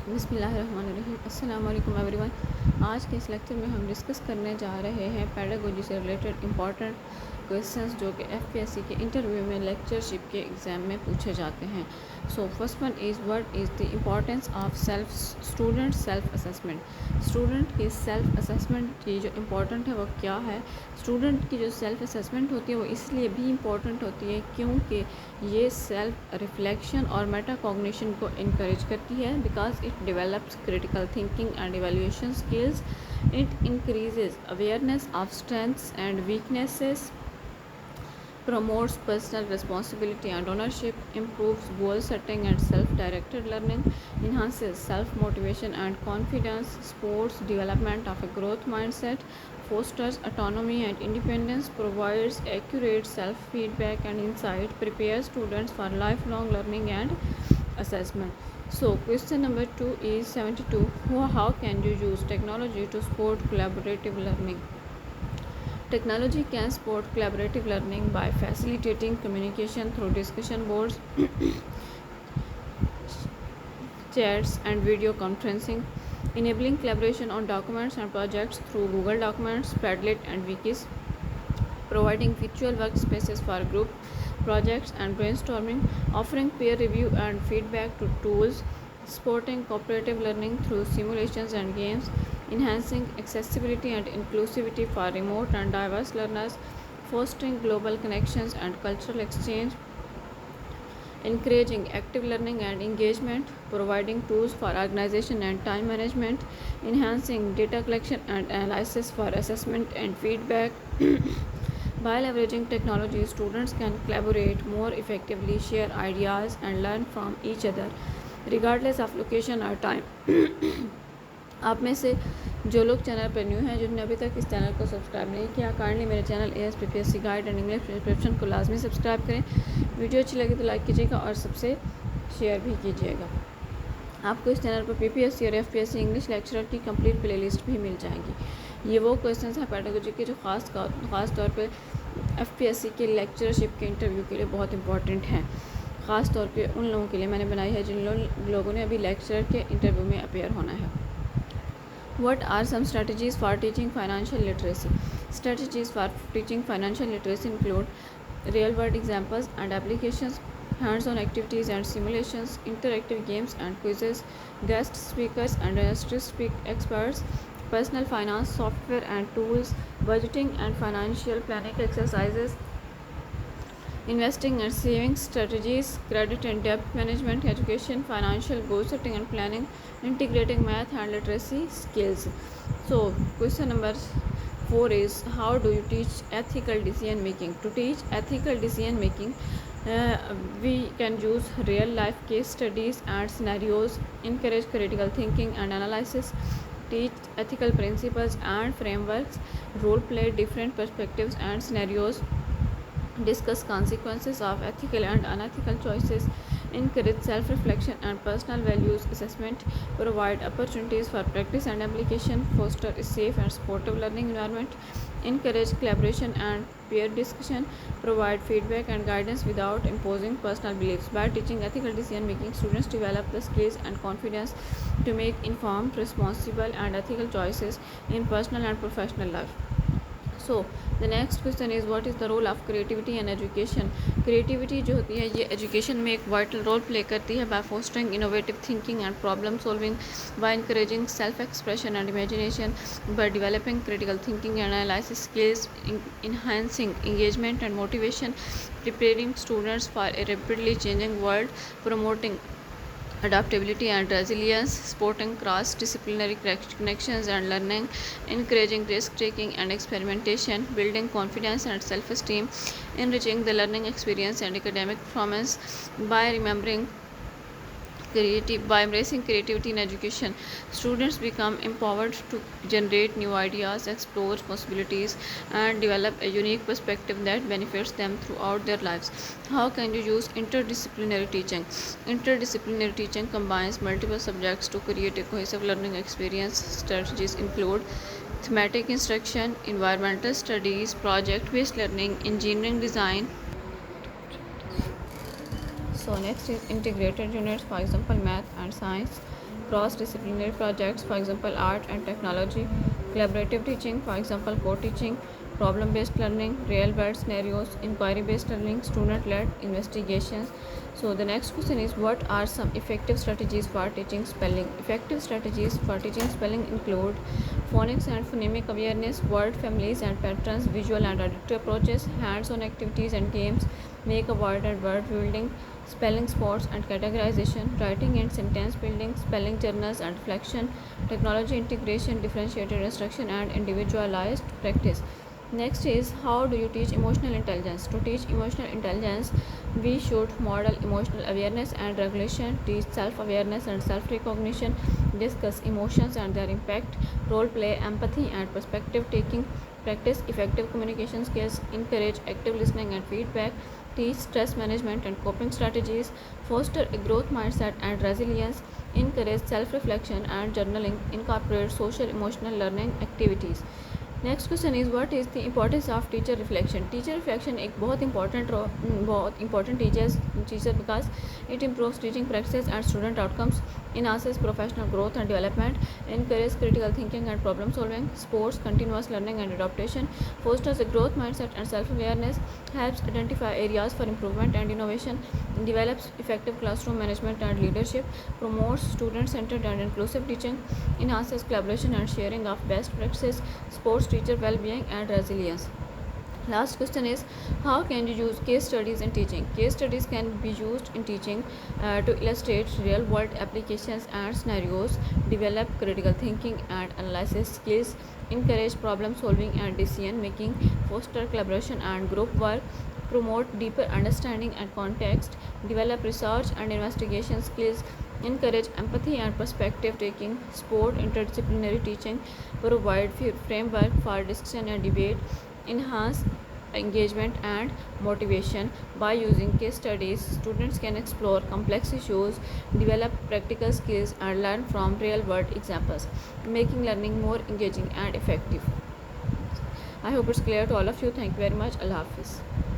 बिस्मिल्लाहिर्रहमानिर्रहीम। अस्सलाम वालेकुम एवरीवन। आज के इस लेक्चर में हम डिस्कस करने जा रहे हैं पेडागोजी से रिलेटेड इंपॉर्टेंट क्वेश्चंस जो कि एफपीएससी के इंटरव्यू में लेक्चरशिप के एग्ज़ाम में पूछे जाते हैं। So first one is what is the importance of student self assessment. Student की सेल्फ असेसमेंट की जो इम्पोर्टेंट है वो क्या है। स्टूडेंट की जो सेल्फ असेसमेंट होती है वो इसलिए भी इम्पॉर्टेंट होती है क्योंकि ये सेल्फ रिफ्लेक्शन और मेटा कॉग्निशन को इनकरेज करती है because it develops critical thinking and evaluation skills. It increases awareness of strengths and weaknesses, promotes personal responsibility and ownership, improves goal setting and self-directed learning, enhances self-motivation and confidence, supports development of a growth mindset, fosters autonomy and independence, provides accurate self-feedback and insight, prepares students for lifelong learning and assessment. So question number 2 is 72. How can you use technology to support collaborative learning? Technology can support collaborative learning by facilitating communication through discussion boards, chats, and video conferencing, enabling collaboration on documents and projects through Google Documents, Padlet, and Wikis, providing virtual workspaces for group projects and brainstorming, offering peer review and feedback to tools, supporting cooperative learning through simulations and games, enhancing accessibility and inclusivity for remote and diverse learners, fostering global connections and cultural exchange, encouraging active learning and engagement, providing tools for organization and time management, enhancing data collection and analysis for assessment and feedback. By leveraging technology, students can collaborate more effectively, share ideas, and learn from each other, regardless of location or time. आप में से जो लोग channel पर new हैं, जिन्होंने अभी तक इस चैनल को सब्सक्राइब नहीं किया, काइंडली मेरे channel ASPPSC guide and English preparation को लाजमी सब्सक्राइब करें। वीडियो अच्छी लगी तो लाइक कीजिएगा और सबसे शेयर भी कीजिएगा। आपको इस चैनल पर PPSC और FPSC इंग्लिश लेक्चरर की कंप्लीट प्लेलिस्ट भी मिल जाएगी। ये वो क्वेश्चंस हैं पेडागोजी के जो ख़ास तौर पे FPSC के लेक्चरशिप के इंटरव्यू के लिए बहुत इंपॉर्टेंट हैं। ख़ास तौर पे उन लोगों के लिए मैंने बनाई है जिन लोगों ने अभी लेक्चरर के इंटरव्यू में अपेयर होना है। What are some strategies for teaching financial literacy? Strategies for teaching financial literacy include real-world examples and applications, hands-on activities and simulations, interactive games and quizzes, guest speakers and industry experts, personal finance software and tools, budgeting and financial planning exercises, investing and saving strategies, credit and debt management, education, financial goal setting and planning, integrating math and literacy skills. So question number 4 is how do you teach ethical decision making? To teach ethical decision making, we can use real life case studies and scenarios, encourage critical thinking and analysis, teach ethical principles and frameworks, role play different perspectives and scenarios, discuss consequences of ethical and unethical choices, encourage self-reflection and personal values assessment, provide opportunities for practice and application, foster a safe and supportive learning environment, encourage collaboration and peer discussion, provide feedback and guidance without imposing personal beliefs. By teaching ethical decision making, students develop the skills and confidence to make informed, responsible and ethical choices in personal and professional life. So the next question is what is the role of creativity in education? Creativity जो होती है ये education में एक vital role play करती है by fostering innovative thinking and problem solving, by encouraging self expression and imagination, by developing critical thinking and analysis skills, enhancing engagement and motivation, preparing students for a rapidly changing world, promoting adaptability and resilience, supporting cross-disciplinary connections and learning, encouraging risk-taking and experimentation, building confidence and self-esteem, enriching the learning experience and academic performance. By embracing creativity in education, students become empowered to generate new ideas, explore possibilities, and develop a unique perspective that benefits them throughout their lives. How can you use interdisciplinary teaching? Interdisciplinary teaching combines multiple subjects to create a cohesive learning experience. Strategies include thematic instruction, environmental studies, project-based learning, engineering design. So next is integrated units, for example math and science, cross-disciplinary projects, for example, art and technology, collaborative teaching, for example, co-teaching, problem-based learning, real-world scenarios, inquiry-based learning, student-led investigations. So the next question is, what are some effective strategies for teaching spelling? Effective strategies for teaching spelling include phonics and phonemic awareness, word families and patterns, visual and auditory approaches, hands-on activities and games, make a word and word building, spelling sports and categorization, writing and sentence building, spelling journals and reflection, technology integration, differentiated instruction and individualized practice. Next is, how do you teach emotional intelligence? To teach emotional intelligence, we should model emotional awareness and regulation, teach self-awareness and self-recognition, discuss emotions and their impact, role play empathy and perspective taking, practice effective communication skills, encourage active listening and feedback, teach stress management and coping strategies, foster a growth mindset and resilience, encourage self-reflection and journaling, incorporate social emotional learning activities. Next question is, what is the importance of teacher reflection? Teacher reflection एक बहुत important teacher because it improves teaching practice and student outcomes, enhances professional growth and development, encourages critical thinking and problem solving, supports continuous learning and adaptation, fosters a growth mindset and self-awareness, helps identify areas for improvement and innovation, develops effective classroom management and leadership, promotes student-centered and inclusive teaching, enhances collaboration and sharing of best practices, supports teacher well-being and resilience. Last question is, how can you use case studies in teaching? Case studies can be used in teaching to illustrate real world applications and scenarios, develop critical thinking and analysis skills, encourage problem solving and decision making, foster collaboration and group work, promote deeper understanding and context, develop research and investigation skills, encourage empathy and perspective taking, support interdisciplinary teaching, provide framework for discussion and debate, enhance engagement and motivation. By using case studies, students can explore complex issues, develop practical skills and learn from real world examples, making learning more engaging and effective. I hope it's clear to all of you. Thank you very much. Allah Hafiz.